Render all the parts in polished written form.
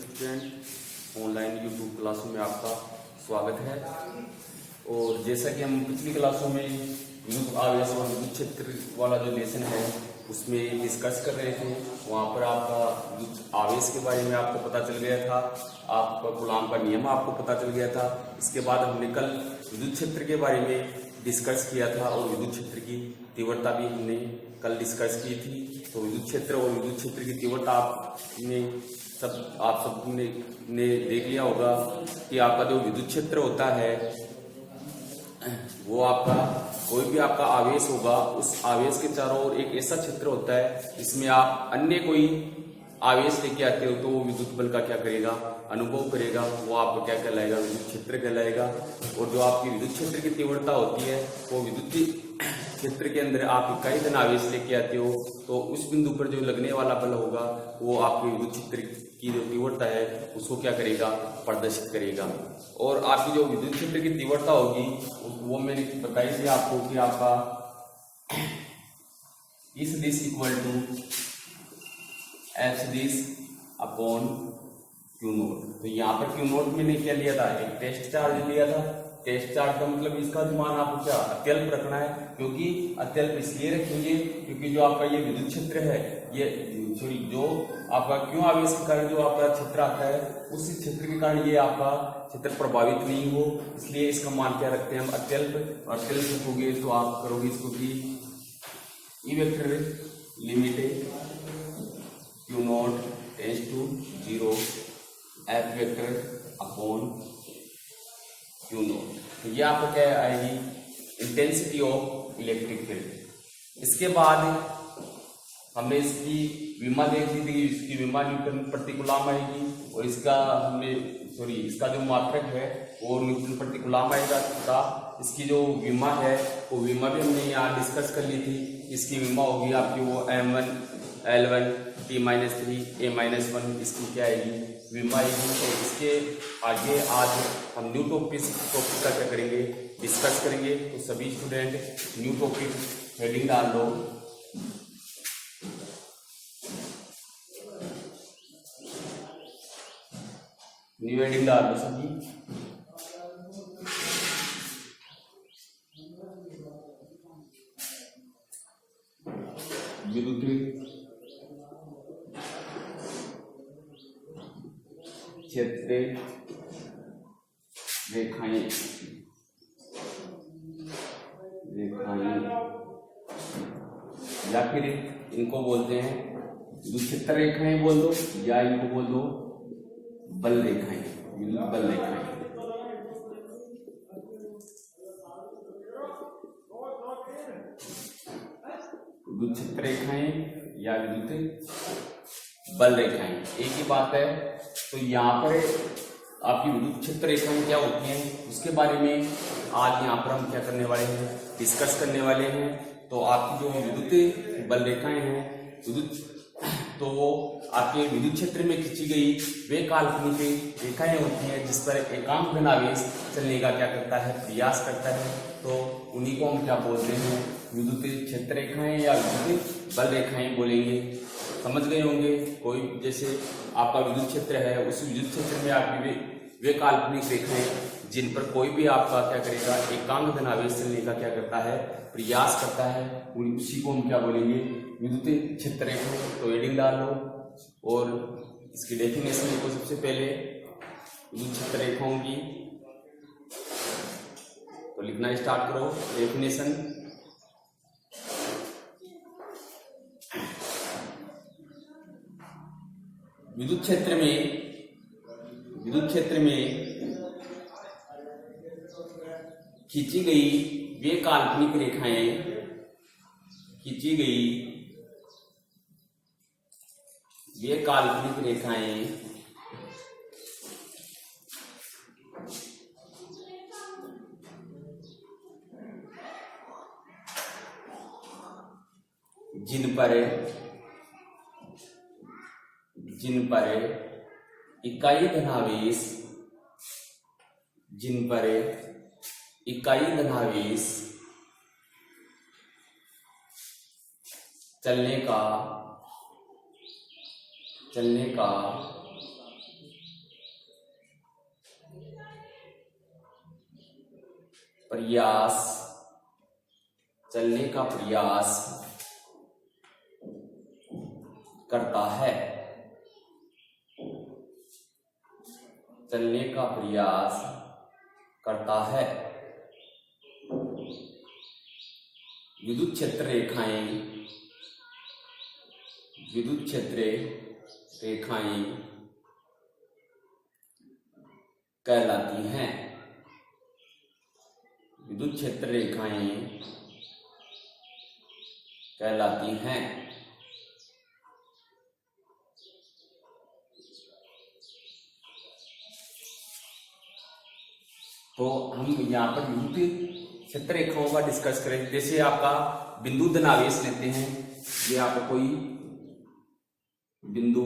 Student, online YouTube क्लासों में आपका स्वागत है। और जैसा कि हम पिछली क्लासों में विद्युत आवेश और विद्युत क्षेत्र वाला जो लेसन है उसमें डिस्कस कर रहे थे, वहाँ पर आपका विद्युत आवेश के बारे में आपको पता चल गया था, आपका कूलॉम का नियम आपको पता चल गया था। इसके बाद हमने कल विद्युत क्षेत्र के बारे में डिस्कस किया था और विद्युत क्षेत्र की तीव्रता भी हमने कल डिस्कस की थी। तो विद्युत क्षेत्र और विद्युत क्षेत्र की तीव्रता आप सब ने देख लिया होगा कि आपका जो विद्युत क्षेत्र होता है वो आपका कोई भी आपका आवेश होगा, उस आवेश के चारों ओर एक ऐसा क्षेत्र होता है जिसमें आप अन्य कोई आवेश लेके आते हो तो वो विद्युत बल का क्या करेगा, अनुभव करेगा। वो आपका क्या कहलाएगा, विद्युत क्षेत्र कहलाएगा। और जो आपकी विद्युत क्षेत्र की तीव्रता होती है वो विद्युत क्षेत्र के अंदर आप इकाई धन आवेश लेके आते हो तो उस बिंदु पर जो लगने वाला बल होगा वो आपके विद्युत क्षेत्र की जो तीव्रता है उसको क्या करेगा, प्रदर्शित करेगा। और आपकी जो विद्युत क्षेत्र की तीव्रता होगी वो मैंने बताई थी आपको कि आपका इस this equal to H this upon q naught. तो यहाँ पर क्यू नोट मैंने क्या लिया था, एक टेस्ट चार्ज लिया था। टेस्ट चार्ज का मतलब इसका मान आपको क्या अत्यल्प रखना है, क्योंकि अत्यल्प इसलिए रखेंगे क्योंकि जो आपका ये विद्युत क्षेत्र है, ये सॉरी जो आपका क्यों आवेश के कारण जो आपका क्षेत्र आता है उस क्षेत्र के कारण ये आपका क्षेत्र प्रभावित नहीं हो, इसलिए इसका मान क्या रखते हैं हम अत्यल्प। और अत्यल्प रखोगे तो आप करोगे इसको कि E vector limit q naught tends to 0 F vector upon q naught. तो ये आपको क्या आएगी, इंटेंसिटी ऑफ इलेक्ट्रिक फील्ड। इसके बाद हमने इसकी विमा देख ली थी, इसकी विमा न्यूटन प्रति कूलम आएगी और इसका इसका जो मात्रक है वो न्यूटन प्रति कूलम आएगा था। इसकी जो विमा है वो विमा भी हमने यहाँ डिस्कस कर ली थी। इसकी विमा होगी आपकी वो m1 L1 T-3 A-1, इसकी क्या आएगी, विमा आएगी। तो इसके आगे आज हम न्यू टॉपिक का क्या करेंगे, डिस्कस करेंगे। तो सभी स्टूडेंट न्यू टॉपिक हेडिंग डाल लो। न्यू हेडिंग डाल दो सभी। विद्युत क्षेत्र रेखाएं या फिर इनको बोलते हैं विद्युत क्षेत्र रेखाएं बोल दो, या इनको बोल दो बल रेखाएं, विद्युत बल रेखाएं। विद्युत क्षेत्र रेखाएं या विद्युत बल रेखाएं एक ही बात है। तो यहाँ पर आपकी विद्युत क्षेत्र रेखाएं क्या होती हैं उसके बारे में आज यहाँ पर हम क्या करने वाले हैं, डिस्कस करने वाले हैं। तो आपकी जो विद्युत बल रेखाएं हैं तो वो आपके विद्युत क्षेत्र में खींची गई वे काल्पनिक रेखाएं होती हैं जिस पर एकांक धन आवेश चलने का क्या करता है, प्रयास करता है। तो उन्हीं को हम क्या बोलते हैं, विद्युत क्षेत्र रेखाएं या विद्युत बल रेखाएं बोलेंगे। समझ गए होंगे। कोई जैसे आपका विद्युत क्षेत्र है, उस विद्युत क्षेत्र में आपकी वे काल्पनिक रेखाएं जिन पर कोई भी आपका क्या करेगा, एकांक धन आवेश चलने का क्या करता है, प्रयास करता है, उसी को हम क्या बोलेंगे, विद्युत क्षेत्र रेखा। तो हेडिंग डाल लो और इसकी डेफिनेशन देखो। सबसे पहले विद्युत क्षेत्र रेखाओं की तो लिखना स्टार्ट करो। डेफिनेशन, विद्युत क्षेत्र में खींची गई वे काल्पनिक रेखाएं जिन पर इकाई धनावेश चलने का प्रयास, चलने का प्रयास करता है, चलने का प्रयास करता है। विद्युत क्षेत्र रेखाएं, विद्युत क्षेत्र रेखाएं कहलाती हैं, विद्युत क्षेत्र रेखाएं कहलाती हैं। तो हम यहाँ पर विद्युत क्षेत्र रेखाओं का डिस्कस करें। जैसे आपका बिंदु धनावेश लेते हैं, ये आपका कोई बिंदु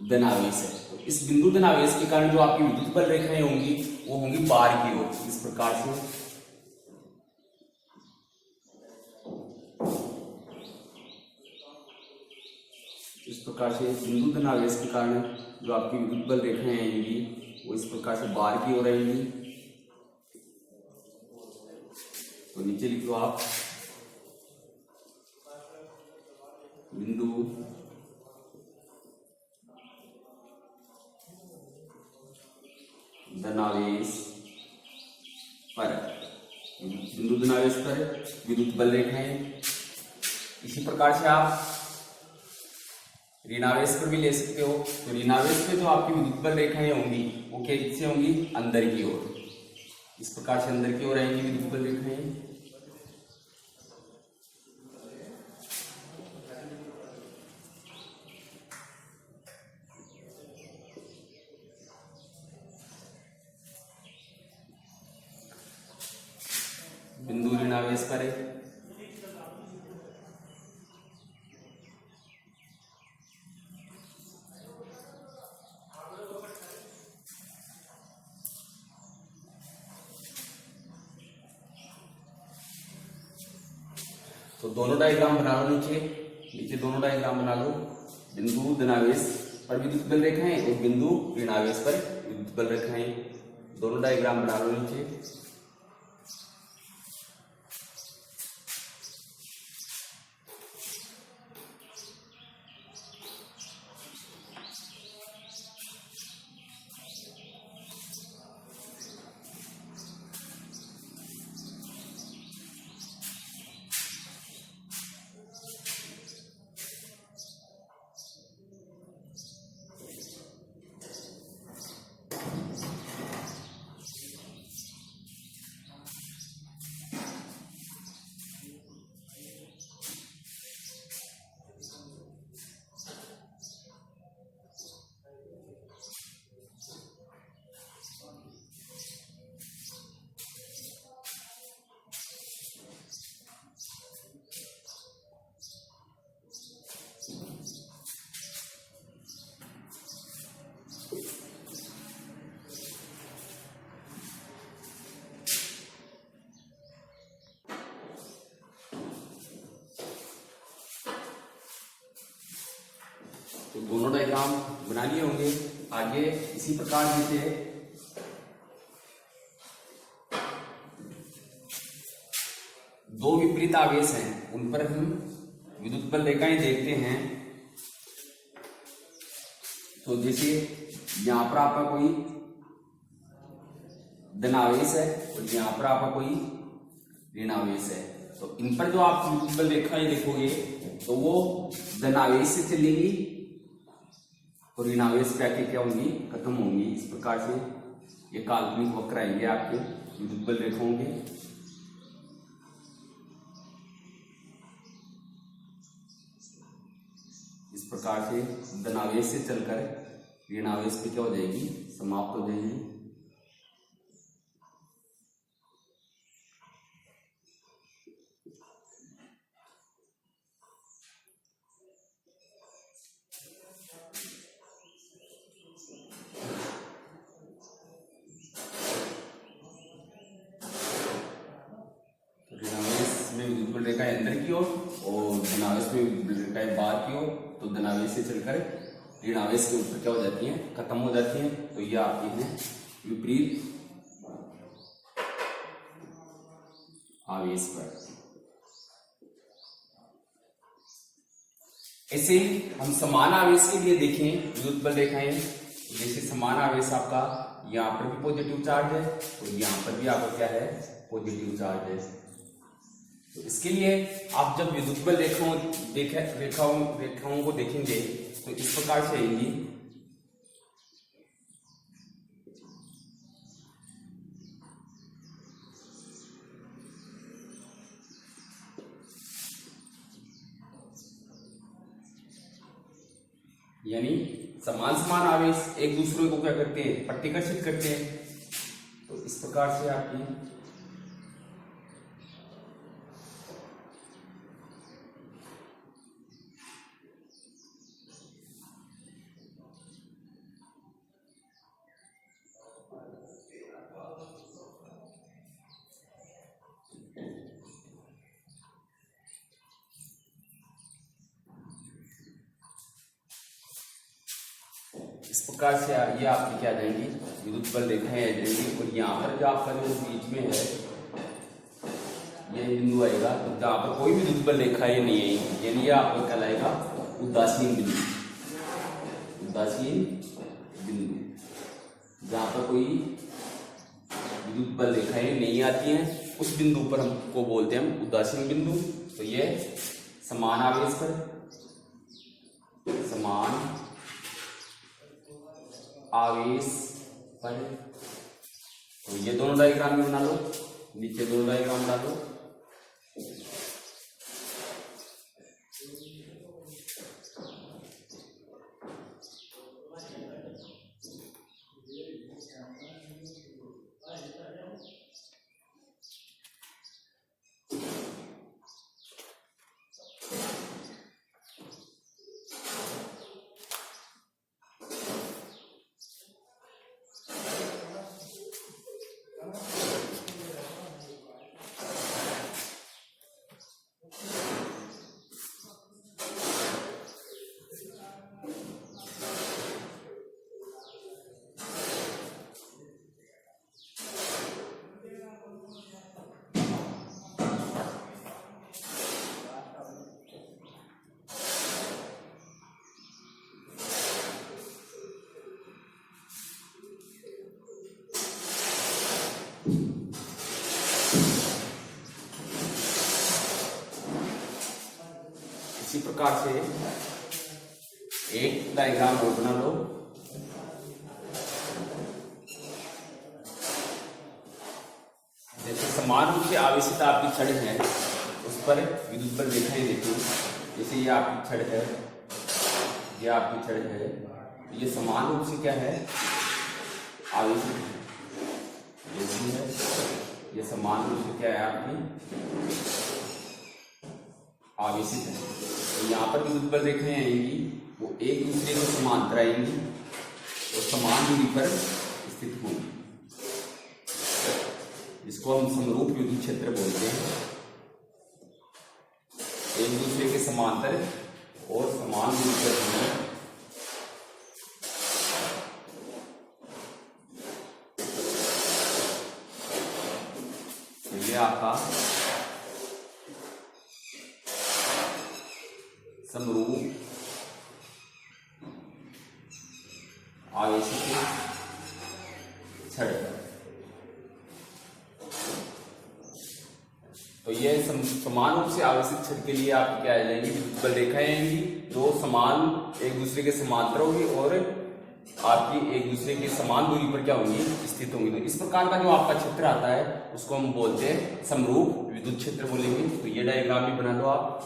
धनावेश है, तो इस बिंदु धनावेश के कारण जो आपकी विद्युत बल रेखाएं होंगी वो होंगी बाहर की ओर, इस प्रकार से। इस प्रकार से बिंदु धनावेश के कारण जो आपकी विद्युत बल रेखाएं आएंगी वो इस प्रकार से बाहर की ओर आएंगी। तो नीचे लिख लो आप, बिंदु धनावेश पर, बिंदु धनावेश पर विद्युत बल रेखाएं। इसी प्रकार से आप ऋणावेश पर भी ले सकते हो। तो ऋणावेश पे जो आपकी विद्युत बल रेखाएं होंगी वो कैसे होंगी, अंदर की ओर, इस प्रकार से अंदर की ओर आएंगी विद्युत बल रेखाएं। बिंदु ऋणावेश पर है। तो दोनों डायग्राम बना लो, नीचे दोनों डायग्राम बना लो। बिंदु धनावेश पर विद्युत बल रेखाएं और बिंदु ऋणावेश पर विद्युत बल रेखाएं, दोनों डायग्राम बना लो नीचे। तो दोनों डायग्राम बना लिए होंगे। आगे इसी प्रकार से दो विपरीत आवेश हैं उन पर हम विद्युत बल रेखाएं देखते हैं। तो जैसे यहां पर आपका कोई धनावेश है और यहां पर आपका कोई ऋणावेश है, तो इन पर जो आप विद्युत बल रेखाएं देखोगे तो वो धनावेश से चलेंगी और ऋणावेश पे आके क्या होंगी, खत्म होंगी। इस प्रकार से ये काल्पनिक वक्र आएंगे आपके विद्युत बल रेखाओं के। इस प्रकार से धनावेश से चलकर ऋणावेश पे क्या हो जाएगी, समाप्त हो जाएगी। विद्युत बल रेखाएं अंदर की ओर और धनावेश में विद्युत बल रेखाएं बाहर की ओर। तो धनावेश से चलकर ऋणावेश के ऊपर क्या हो जाती हैं, खत्म हो जाती हैं। तो ये आपकी हैं विपरीत आवेश पर। ऐसे ही हम समान आवेश के लिए देखें विद्युत बल रेखाएं, जैसे समान आवेश आपका यहाँ पर भी पॉजिटिव चार्ज है और यहाँ पर भी आपका क्या है, पॉजिटिव चार्ज है। तो इसके लिए आप जब विद्युत बल रेखाओं को देखेंगे तो इस प्रकार से आएंगी। यानी समान आवेश एक दूसरे को क्या करते हैं, प्रतिकर्षित करते हैं। तो इस प्रकार से आपकी इस प्रकार से ये आपकी क्या जाएंगी, विद्युत बल रेखाएं आ जाएंगी। और यहाँ पर जो आपका जो बीच में है ये बिंदु आएगा, तो जहाँ पर कोई भी विद्युत बल रेखाएं नहीं आएगी, यानी ये आपका कहलाएगा उदासीन बिंदु। उदासीन बिंदु जहाँ पर कोई विद्युत बल रेखाएं नहीं आती हैं, उस बिंदु पर हमको बोलते हैं हम उदासीन बिंदु। तो ये समान आवेश पर, समान आवेश पर, तो ये दोनों डायग्राम में बना लो, नीचे दोनों डायग्राम डालो। इसी प्रकार से एक डायग्राम और बना लो। जैसे समान रूप से आवेशित आपकी छड़ है, उस पर विद्युत बल रेखाएं देखिए। जैसे ये आपकी छड़ है, ये आपकी छड़ है, ये समान रूप से क्या है, आवेशित है। ये समान रूप से क्या है, आपकी आवेशित है। तो यहाँ पर विद्युत बल रेखाएं आएंगी, वो एक दूसरे को समांतर आएंगी और समान दूरी पर स्थित होंगी, जिसको हम समरूप विद्युत क्षेत्र बोलते हैं। एक दूसरे के समांतर और समान दूरी पर होंगे। ये आपका समरूप आवेशित छड़। तो ये समान रूप से आवेशित छड़ के लिए आपकी क्या आ जाएंगी, विद्युत बल रेखाएं आएंगी जो समान एक दूसरे के समांतर होगी और आपकी एक दूसरे की समान दूरी पर क्या होंगी, स्थित होंगी। तो इस प्रकार का जो आपका क्षेत्र आता है उसको हम बोलते हैं समरूप विद्युत क्षेत्र बोलेंगे। तो ये डायग्राम भी बना लो आप।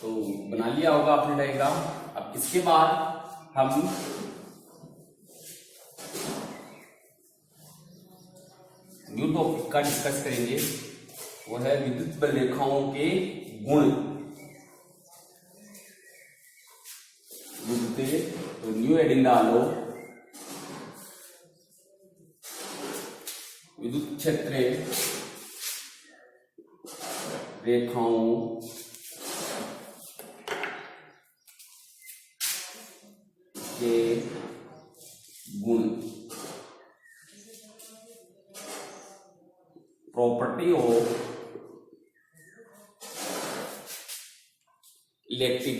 तो बना लिया होगा आपने डायग्राम। अब इसके बाद हम न्यू टॉपिक का डिस्कस करेंगे, वो है विद्युत बल रेखाओं के गुण। तो न्यू हेडिंग डालो, विद्युत क्षेत्र रेखाओं के गुण, property of electric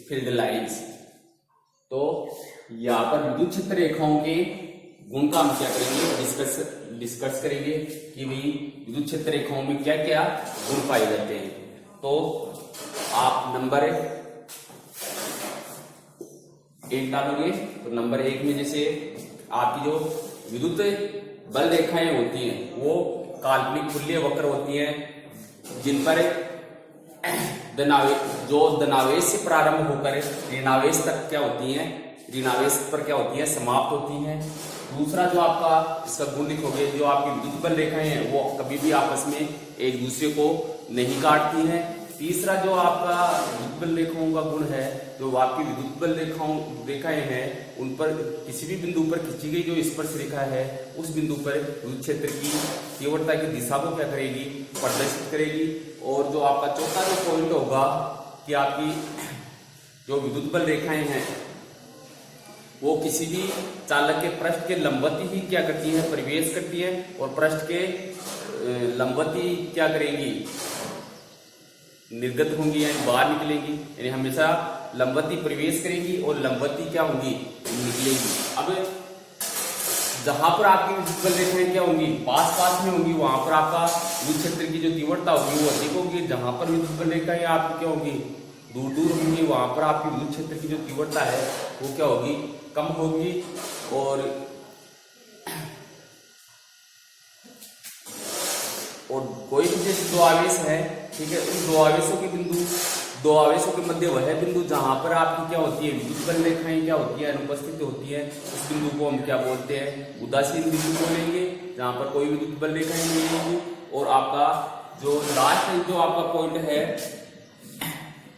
field lines. तो यहां पर विद्युत क्षेत्र रेखाओं के गुण का हम क्या करेंगे, डिस्कस करेंगे कि भाई विद्युत क्षेत्र रेखाओं में क्या क्या गुण पाए जाते हैं। तो आप नंबर 1 डालोगे, तो नंबर 1 में जैसे आपकी जो विद्युत बल रेखाएं होती हैं वो काल्पनिक खुले वक्र होती हैं, जिन पर धनावेश से प्रारंभ होकर ऋणावेश तक क्या होती हैं, ऋणावेश पर क्या होती है, समाप्त होती हैं। दूसरा जो आपका इसका गुण लिखोगे, जो आपकी विद्युत बल रेखाएं हैं वो कभी भी आपस में एक दूसरे को नहीं काटती हैं। तीसरा जो आपका विद्युत बल रेखाओं का गुण है, जो आपकी विद्युत बल रेखाएं हैं उन पर किसी भी बिंदु पर खींची गई जो स्पर्श रेखा है उस बिंदु पर विद्युत क्षेत्र की तीव्रता की दिशा को क्या करेगी, प्रदर्शित करेगी। और जो आपका चौथा जो पॉइंट होगा कि आपकी जो विद्युत बल रेखाएं हैं वो किसी भी चालक के पृष्ठ के लंबवत ही क्या करती है, प्रवेश करती है, और पृष्ठ के लंबवत ही क्या करेंगी, निर्गत होंगी यानी बाहर निकलेंगी, यानी हमेशा लंबवती प्रवेश करेंगी और लंबवती क्या होंगी, निकलेंगी। अब जहां पर आपकी विद्युत बल रेखाएं क्या होंगी, पास में होंगी, वहां पर आपका विद्युत क्षेत्र की जो तीव्रता होगी वो अधिक होगी। जहां पर विद्युत बल रेखाएं आपकी क्या होगी, दूर होंगी, वहां पर आपकी विद्युत क्षेत्र की जो तीव्रता है वो क्या होगी, कम होगी। और कोई भी जैसे दो आवेश है, ठीक है, उन दो आवेशों के मध्य वह बिंदु जहां पर आपकी क्या होती है, विद्युत बल रेखाएं क्या होती है, अनुपस्थित होती है, उस बिंदु को हम क्या बोलते हैं, उदासीन बिंदु बोलेंगे, जहां पर कोई विद्युत बल रेखाएं नहीं होंगी। और आपका जो लास्ट जो आपका पॉइंट है,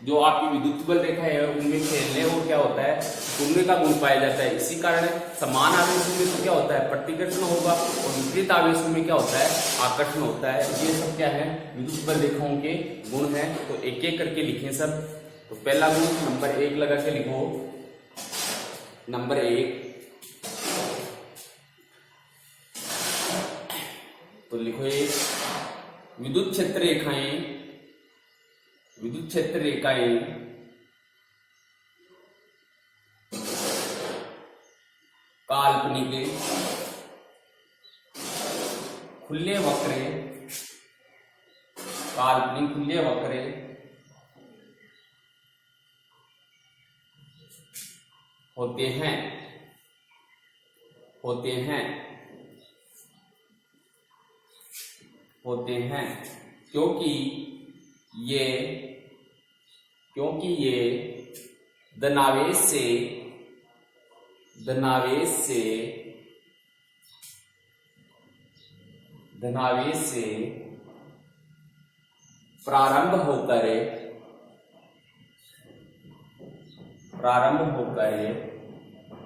जो आपकी विद्युत बल रेखा है उनमें खेलने और क्या होता है, घूमने का गुण पाया जाता है। इसी कारण समान आवेशों में तो क्या होता है, प्रतिकर्षण होगा, और विपरीत आवेशों में क्या होता है, आकर्षण होता है। ये सब क्या है, विद्युत बल रेखाओं के गुण हैं। तो एक एक करके लिखें सब। तो पहला गुण नंबर 1 लगा के लिखो, नंबर 1। तो लिखो ये विद्युत क्षेत्र रेखाएं काल्पनिक खुले वक्र होते हैं क्योंकि ये धनावेश से प्रारंभ होकर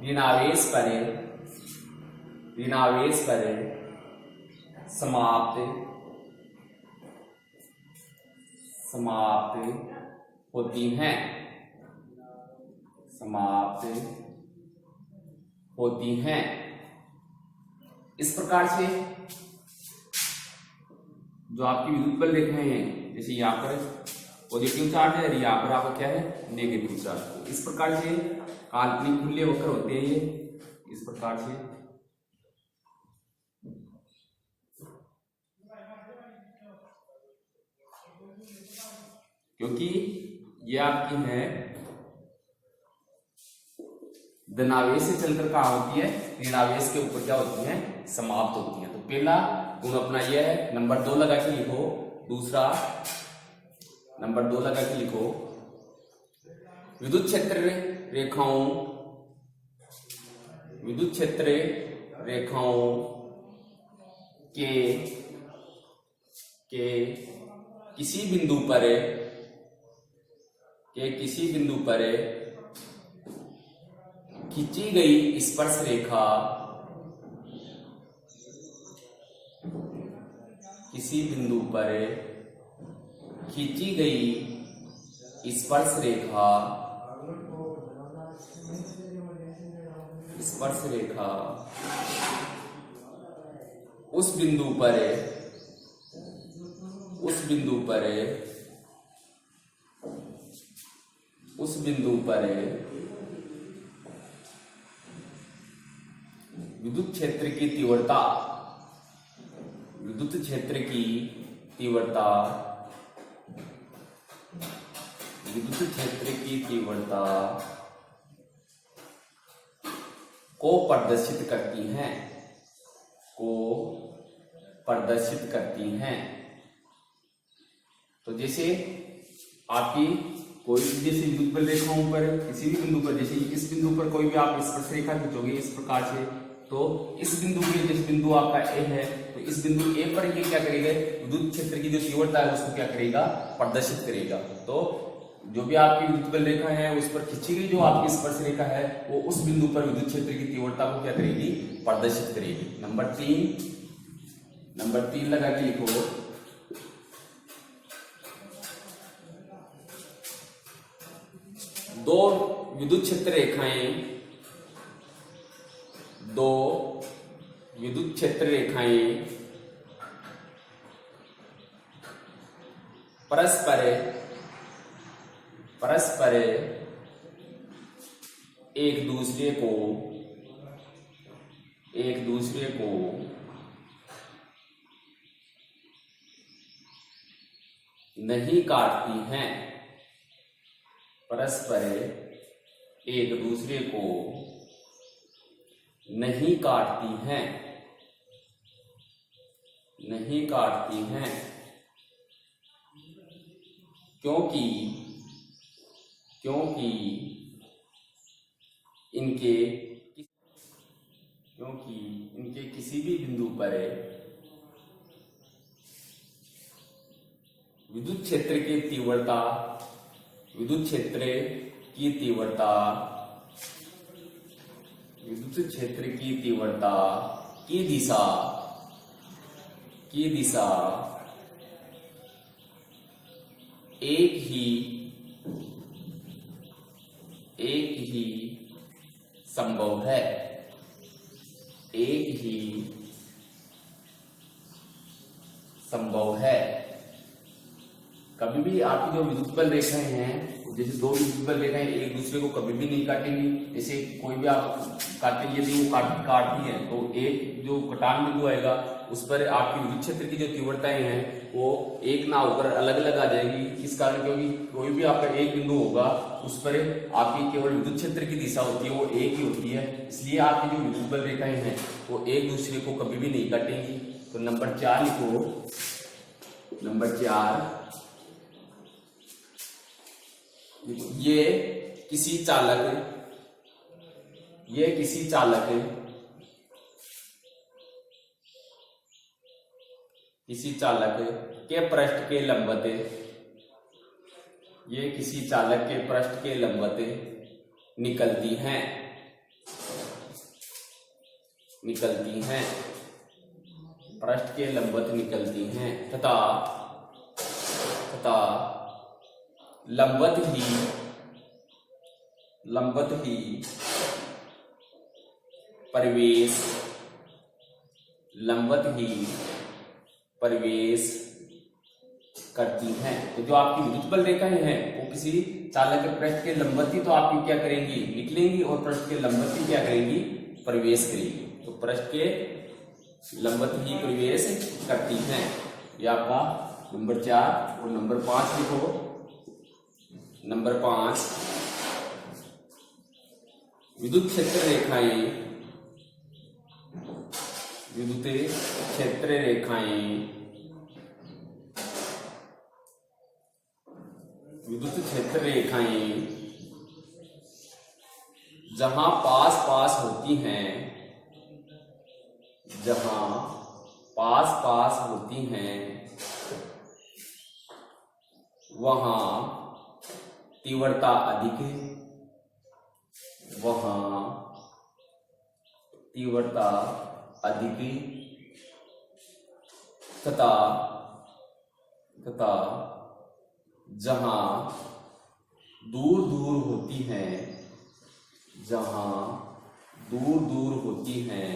ऋणावेश पर समाप्त होती हैं। इस प्रकार से जो आपकी विद्युत बल रेखाएं हैं, जैसे यहाँ पर पॉजिटिव चार्ज है, यहाँ पर आपका क्या है, नेगेटिव चार्ज। इस प्रकार से काल्पनिक खुले वक्र होते हैं ये, इस प्रकार से। क्योंकि ये आपकी है धनावेश से चलकर कहाँ होती है, ऋणावेश के ऊपर क्या होती है, समाप्त होती है। तो पहला गुण अपना यह है। नंबर 2 लगा के लिखो, दूसरा नंबर 2 लगा के लिखो, विद्युत क्षेत्र रेखाओं के किसी बिंदु पर खींची गई स्पर्श रेखा उस बिंदु पर विद्युत क्षेत्र की तीव्रता को प्रदर्शित करती हैं। तो जैसे आपकी कोई भी जैसे विद्युत बल रेखाओं पर किसी भी बिंदु पर, जैसे इस बिंदु पर कोई भी आप स्पर्श रेखा खींचोगे इस प्रकार से, तो इस बिंदु के जिस बिंदु आपका ए है, तो इस बिंदु ए पर ये क्या करेगा, विद्युत क्षेत्र की जो तीव्रता है उसको क्या करेगा, प्रदर्शित करेगा। तो जो भी आपकी विद्युत बल रेखा है उस पर खींची गई जो आपकी स्पर्श रेखा है वो उस बिंदु पर विद्युत क्षेत्र की तीव्रता को क्या करेगी, प्रदर्शित करेगी। नंबर 3 लगा के लिखो। दो विद्युत क्षेत्र रेखाएं परस्पर एक दूसरे को नहीं काटती हैं, परस्पर एक दूसरे को नहीं काटती हैं, क्योंकि इनके किसी भी बिंदु पर विद्युत क्षेत्र की तीव्रता की दिशा एक ही संभव है। कभी भी आपकी जो विद्युत बल रेखाएं हैं, जैसे दो विद्युत बल रेखाएं एक दूसरे को कभी भी नहीं काटेंगी। जैसे कोई भी आप काटेंगे, यदि वो काटती है तो एक जो कटान बिंदु आएगा उस पर आपकी विद्युत क्षेत्र की जो तीव्रताएं हैं वो एक ना होकर अलग अलग आ जाएगी। इस कारण क्योंकि कोई भी आपका एक बिंदु होगा उस पर आपकी केवल विद्युत क्षेत्र की दिशा होती है, वो एक ही होती है। इसलिए आपकी जो विद्युत बल रेखाएं हैं वो एक दूसरे को कभी भी नहीं काटेंगी। तो नंबर 4 लिखो। नंबर 4, ये किसी चालक के पृष्ठ के लंबवत, ये किसी चालक के पृष्ठ के लंबवत निकलती हैं पृष्ठ के लंबवत निकलती हैं तथा लंबवत ही प्रवेश करती हैं। तो जो आपकी विद्युत बल रेखाएं हैं वो किसी चालक के पृष्ठ के लंबवत ही तो आपकी क्या करेंगी, निकलेंगी, और पृष्ठ के लंबवत ही क्या करेंगी, प्रवेश करेंगी। तो पृष्ठ के लंबवत ही प्रवेश करती हैं। ये आपका नंबर 4। और नंबर 5 लिखो। नंबर 5, विद्युत क्षेत्र रेखाएं जहां पास पास होती हैं, जहां पास पास होती हैं, वहां तीव्रता अधिक है, वहां तीव्रता अधिक तथा जहां दूर दूर होती हैं, जहां दूर दूर होती हैं,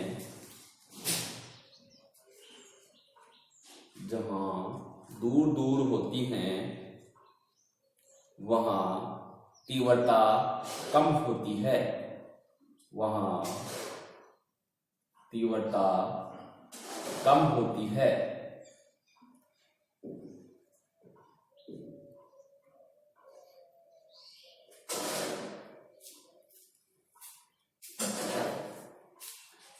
जहां दूर दूर होती हैं, वहां तीव्रता कम होती है, वहां तीव्रता कम होती है।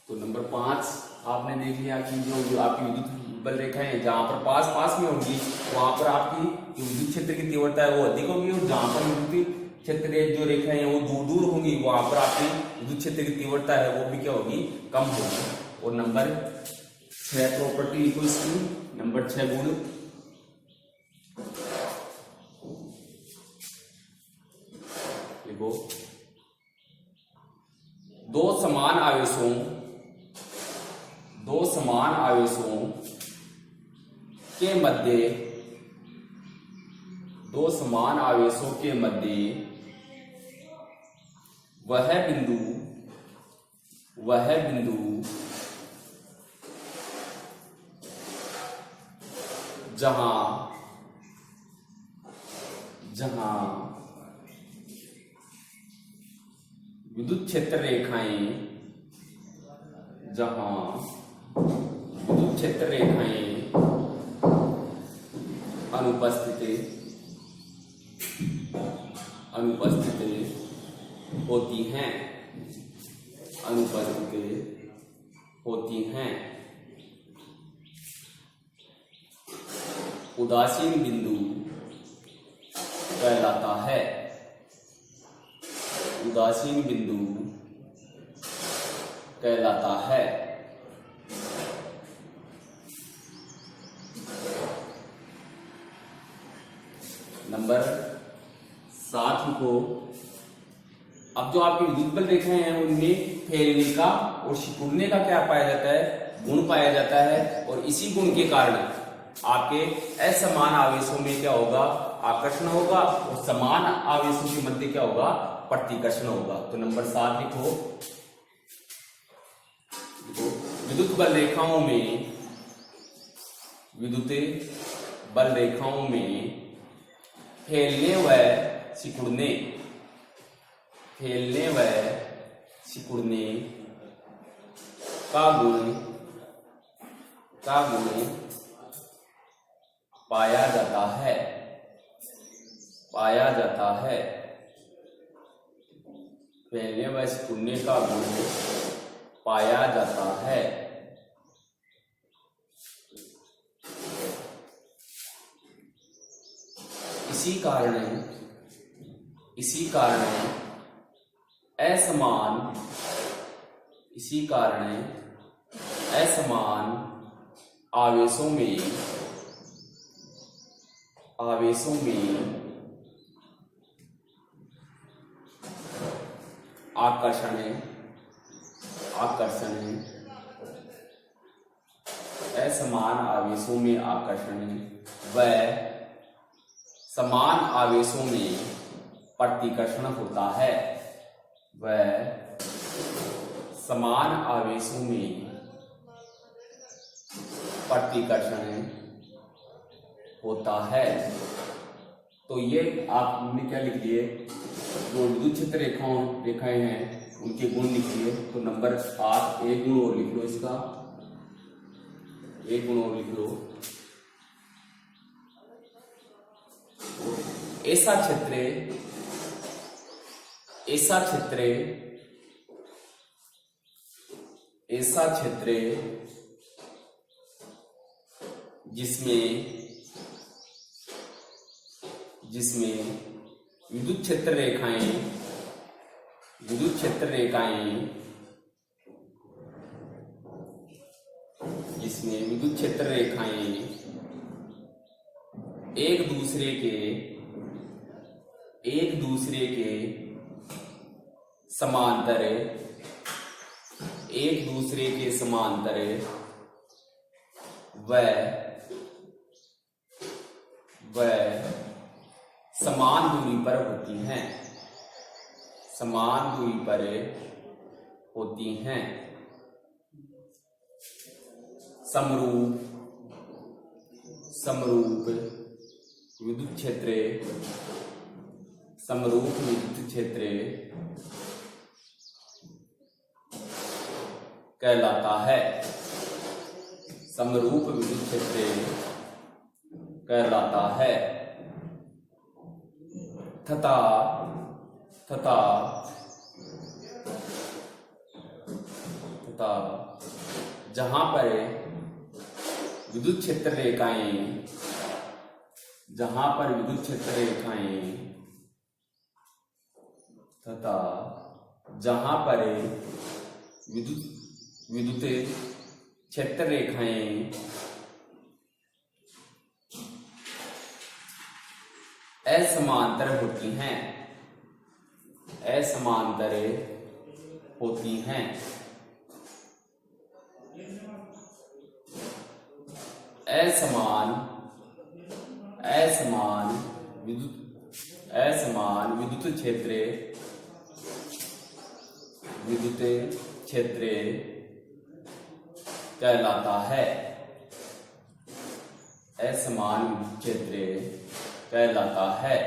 तो नंबर 5 आपने देख लिया कि जो आपकी विद्युत बल रेखाएं जहां पर पास पास में होंगी वहां पर आपकी जो विद्युत क्षेत्र की तीव्रता है वो अधिक होगी, और जहां पर विद्युत क्षेत्र जो रेखाएं हैं वो दूर दूर होंगी वहां पर आपकी विद्युत क्षेत्र की तीव्रता है वो भी क्या होगी, कम होगी। और नंबर 6 प्रॉपर्टी लिखो इसकी, नंबर 6 गुण लिखो। दो समान आवेशों के मध्य, दो समान आवेशों के मध्य वह बिंदु जहां विद्युत क्षेत्र रेखाएं, जहां विद्युत क्षेत्र रेखाएं अनुपस्थित होती हैं, उदासीन बिंदु कहलाता है, उदासीन बिंदु कहलाता है। नंबर 7 को अब जो आपकी विद्युत बल रेखाएं हैं उनमें फैलने का और सिकुड़ने का क्या पाया जाता है, गुण पाया जाता है, और इसी गुण के कारण आपके असमान आवेशों में क्या होगा, आकर्षण होगा, और समान आवेशों के मध्य क्या होगा, प्रतिकर्षण होगा। तो नंबर 7 लिखो। विद्युत बल रेखाओं में फैलने व सिकुड़ने का गुण पाया जाता है, फैलने व सिकुड़ने का गुण पाया जाता है। इसी कारण असमान आवेशों में आकर्षण असमान आवेशों में आकर्षण व समान आवेशों में प्रतिकर्षण होता है, समान आवेशों में प्रतिकर्षण होता है। तो ये आपने क्या लिख दिए, जो विद्युत क्षेत्र रेखाएं हैं उनके गुण लिखिए। तो नंबर 8 एक गुण और लिख लो, इसका एक गुण और लिख लो। ऐसा क्षेत्र जिसमें विद्युत क्षेत्र रेखाएं विद्युत क्षेत्र रेखाएं, इसमें विद्युत क्षेत्र रेखाएं एक दूसरे के समांतर, व समान दूरी पर होती हैं। समरूप विद्युत क्षेत्र कहलाता है। समरूप विद्युत क्षेत्र कहलाता है तथा जहां पर विद्युत क्षेत्र रेखाएं तथा जहां पर विद्युत क्षेत्र रेखाएं असमांतर होती हैं, असमान विद्युत क्षेत्र कहलाता है। असमान विद्युत क्षेत्र कहलाता है।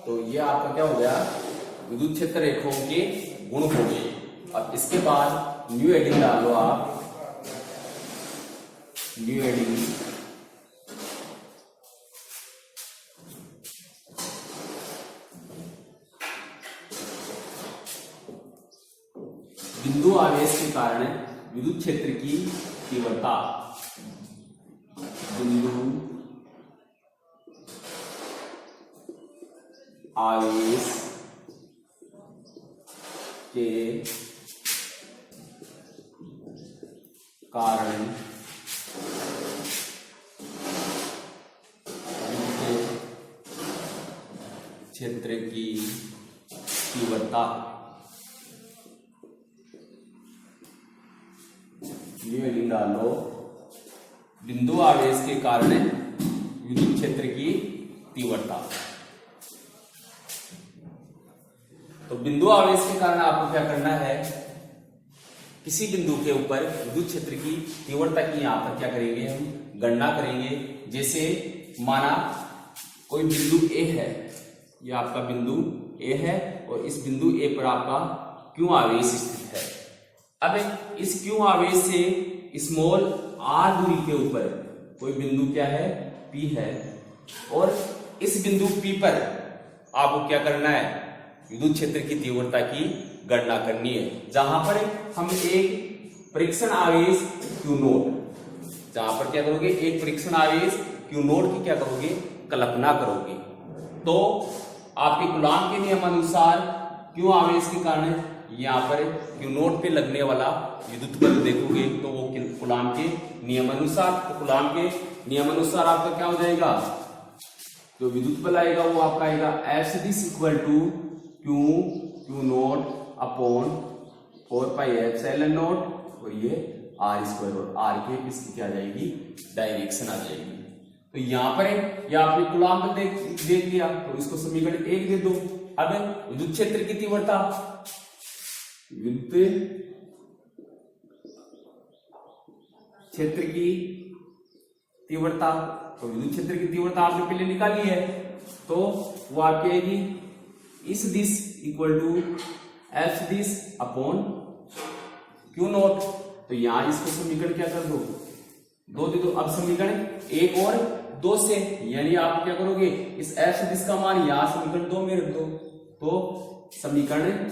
तो ये आपका क्या हो गया, विद्युत क्षेत्र रेखाओं के गुण हो गए। अब इसके बाद न्यू हेडिंग डाल लो आप, न्यू हेडिंग बिंदु आवेश के कारण विद्युत क्षेत्र की तीव्रता। बिंदु आवेश के कारण क्षेत्र की तीव्रता। न्यू डालो, बिंदु आवेश के कारण विद्युत क्षेत्र की तीव्रता। तो बिंदु आवेश के कारण आपको क्या करना है, किसी बिंदु के ऊपर विद्युत क्षेत्र की तीव्रता की यहां पर क्या करेंगे, हम गणना करेंगे। जैसे माना कोई बिंदु ए है, यह आपका बिंदु ए है और इस बिंदु ए पर आपका क्यू आवेश स्थित है। अब इस क्यू आवेश से स्मॉल आर दूरी के ऊपर कोई बिंदु क्या है, पी है, और इस बिंदु पी पर आपको क्या करना है, विद्युत क्षेत्र की तीव्रता की गणना करनी है। जहां पर हम एक परीक्षण आवेश क्यू नोट, जहां पर क्या करोगे, एक परीक्षण आवेश क्यू नोट की क्या करोगे, कल्पना करोगे। तो आपके कूलाम के नियमानुसार क्यू आवेश के कारण यहाँ पर क्यू नोट पे लगने वाला विद्युत बल देखोगे तो वो कूलाम के नियमानुसार, तो कूलाम के नियमानुसार आपका क्या हो जाएगा, जो विद्युत बल आएगा वो आपका आएगा F this equal to Q naught upon 4πε0, और ये आर स्क्वायर, और आर के इसकी क्या आ जाएगी, डायरेक्शन आ जाएगी। तो यहां पर ये आपने कूलाम बल देख लिया, तो इसको समीकरण 1 दे दो। अब विद्युत क्षेत्र की तीव्रता, विद्युत क्षेत्र की तीव्रता, तो विद्युत क्षेत्र की तीव्रता आपने पहले निकाली है, तो वो आपकी आएगी इस this equal to F this upon q naught. तो यहां इसको समीकरण क्या कर दो, 2 दे दो। अब समीकरण 1 और 2 से, यानी आप क्या करोगे, इस f सदिश का मान यहां समीकरण 2 में रख दो। तो समीकरण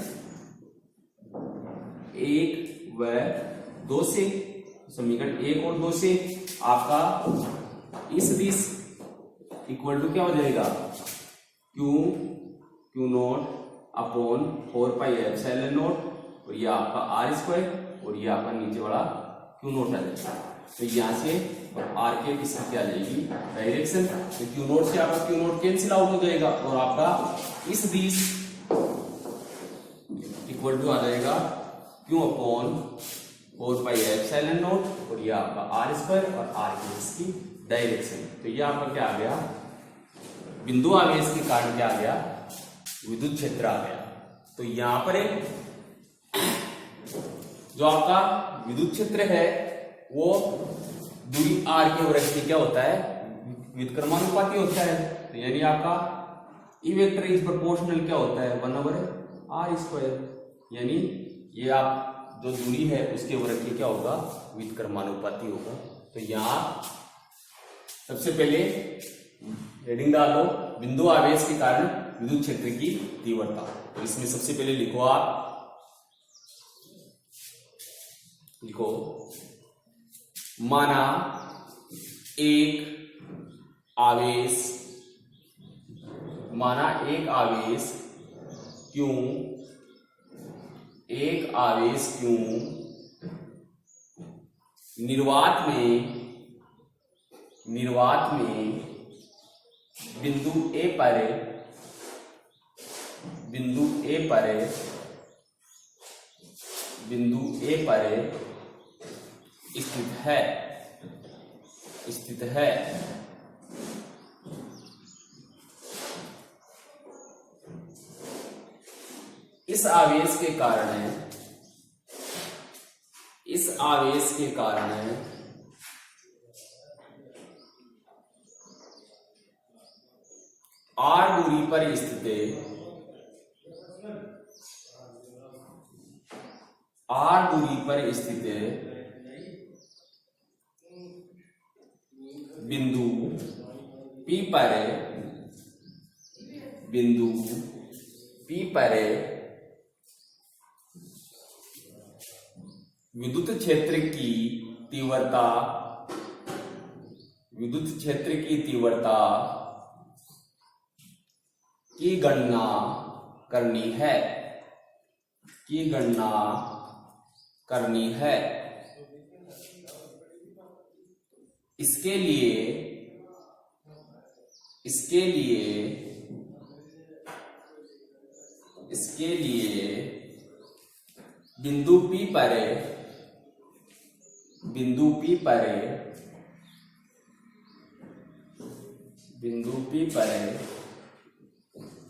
1 व 2 से, समीकरण 1 और 2 से आपका इस सदिश इक्वल टू क्या हो जाएगा, Q naught upon 4 pi epsilon not, और ये आपका आर स्क्वायर, और ये आपका नीचे वाला क्यू नॉट आ जाएगा। तो यहां से आर के किसकी क्या आ जाएगी, डायरेक्शन। तो क्यू नॉट से आपका क्यू नॉट कैंसिल आउट हो जाएगा, और आपका इस सदिश इक्वल टू आ जाएगा Q upon 4 pi epsilon not, और ये आपका आर स्क्वायर, और आर के इसकी डायरेक्शन। तो ये आपका क्या आ गया, बिंदु आवेश के कारण क्या आ गया, विद्युत क्षेत्र आ गया। तो यहां पर जो आपका विद्युत क्षेत्र है वो दूरी r के वर्ग से क्या होता है, व्युत्क्रमानुपाती होता है। तो यानी आपका ई वेक्टर इज प्रोपोर्शनल क्या होता है, 1/r²। यानी ये आप जो दूरी है उसके वर्ग के क्या होगा, व्युत्क्रमानुपाती होगा। तो यहां सबसे पहले हेडिंग डालो, बिंदु आवेश के कारण विद्युत क्षेत्र की तीव्रता। तो इसमें सबसे पहले लिखो, आप लिखो, माना एक आवेश क्यों निर्वात में बिंदु ए पर स्थित है। इस आवेश के कारण r दूरी पर स्थित बिंदु P पर विद्युत क्षेत्र की तीव्रता की गणना करनी है। इसके लिए बिंदु P पर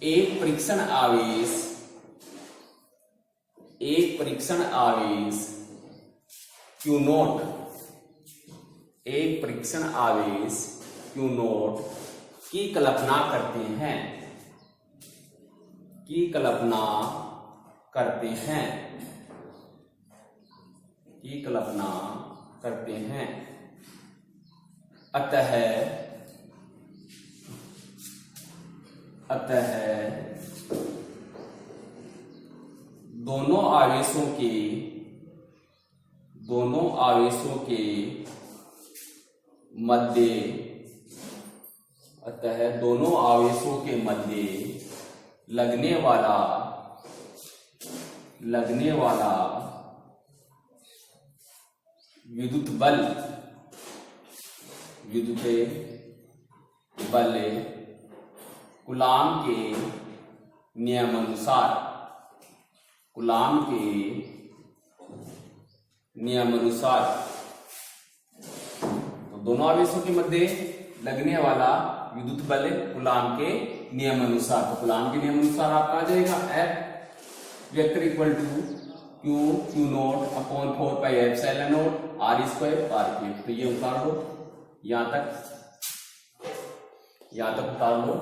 एक परीक्षण आवेश क्यू नॉट की कल्पना करते हैं। अतः दोनों आवेशों के मध्य लगने वाला विद्युत बल कूलाम के नियमानुसार तो दोनों आवेशों के मध्य लगने वाला विद्युत बल कूलाम के नियमानुसार। तो कूलाम के नियमानुसार आपका आ जाएगा F vector equal to q naught upon 4 pi epsilon naught r square r cube. तो ये उतार दो, यहां तक उतार लो।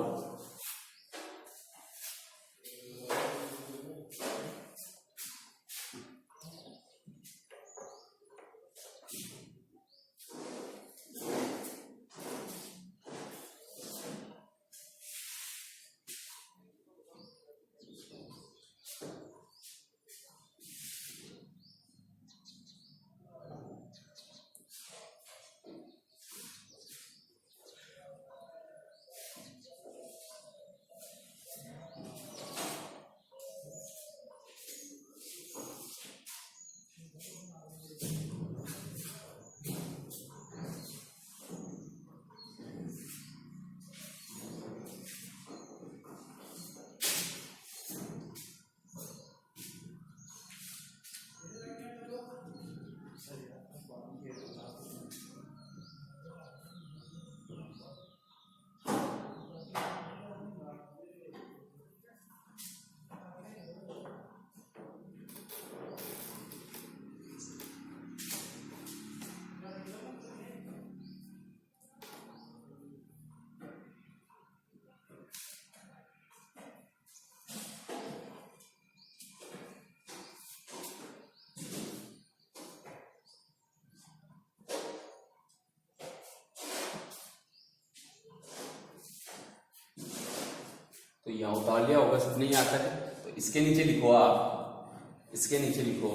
यहाँ उतार लिया होगा सबने यहाँ तक। तो इसके नीचे लिखो आप, इसके नीचे लिखो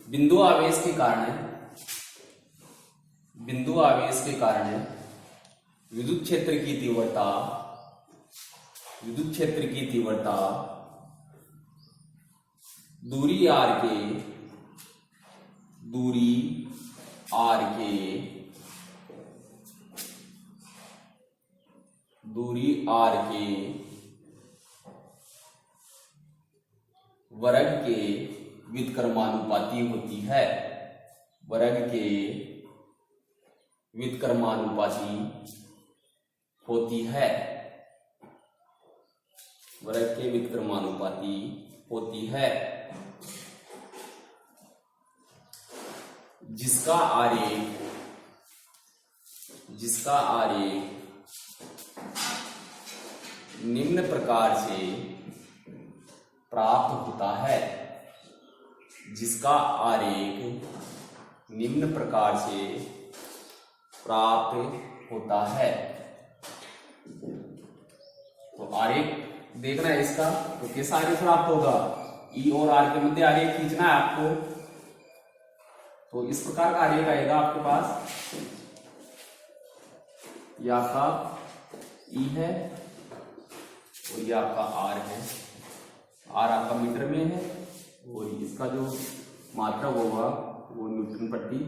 बिंदु आवेश के कारण, बिंदु आवेश के कारण विद्युत क्षेत्र की तीव्रता, विद्युत क्षेत्र की तीव्रता दूरी r के, दूरी r के, दूरी r के वर्ग के व्युत्क्रमानुपाती होती है, वर्ग के व्युत्क्रमानुपाती होती है, वर्ग के व्युत्क्रमानुपाती होती है, जिसका आरेख, जिसका आरेख निम्न प्रकार से प्राप्त होता है, जिसका आरेख निम्न प्रकार से प्राप्त होता है। तो आरेख देखना है इसका, तो कैसा आरेख प्राप्त होगा, ई और आर के मध्य आरेख खींचना है आपको। तो इस प्रकार का आरेख आएगा आपके पास, ये आपका ई है और ये आपका आर है, आर आपका मीटर में है और इसका जो मात्रा होगा वो न्यूटन प्रति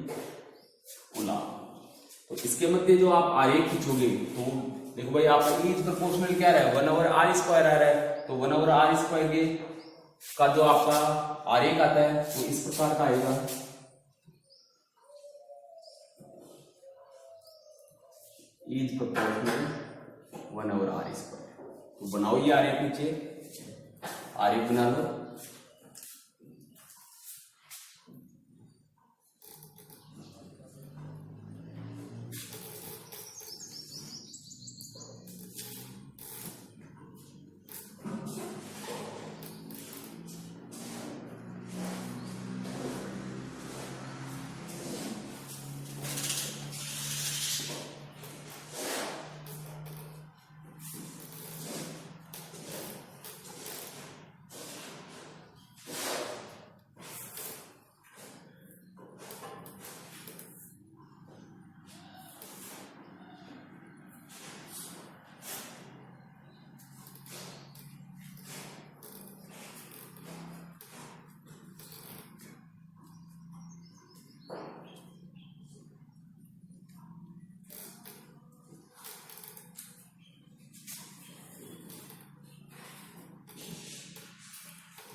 कूलम। तो इसके मध्य जो आप आरेख खींचोगे तो देखो भाई आपका ई प्रोपोर्शनल क्या रहा है, 1/r² आ रहा है। तो 1/r² के का जो आपका आरेख आता है वो इस प्रकार का आएगा, इज प्रोपोर्शनल 1/r²। तो बनाओ ये आरेख, नीचे आरेख बना लो।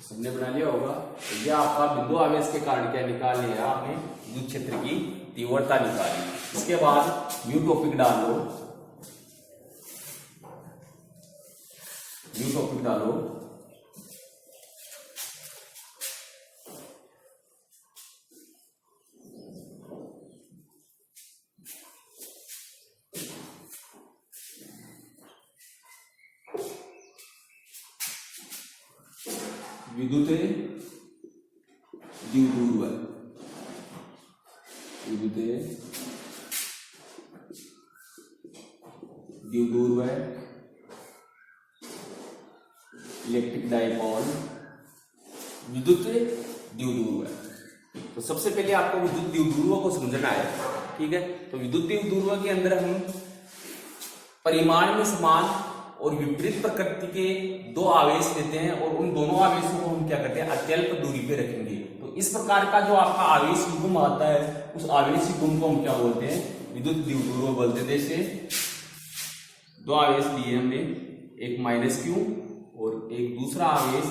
सबने बना लिया होगा। तो यह आपका बिंदु आवेश के कारण क्या निकाल लिया आपने, विद्युत क्षेत्र की तीव्रता निकाली। इसके बाद न्यू टॉपिक डाल लो, न्यू टॉपिक डालो। विद्युत द्विध्रुव, विद्युत द्विध्रुव इलेक्ट्रिक डायपोल, विद्युत द्विध्रुव। तो सबसे पहले आपको विद्युत द्विध्रुव को समझना है, ठीक है। तो विद्युत द्विध्रुव के अंदर हम परिमाण में समान और विपरीत प्रकृति के दो आवेश लेते हैं और उन दोनों आवेशों को हम क्या करते हैं, अत्यल्प दूरी पे रखेंगे। तो इस प्रकार का जो आपका आवेश युग्म आता है उस आवेश युग्म को हम क्या बोलते हैं, विद्युत द्विध्रुव बोलते हैं। जैसे दो आवेश लिए हमने, एक -q और एक दूसरा आवेश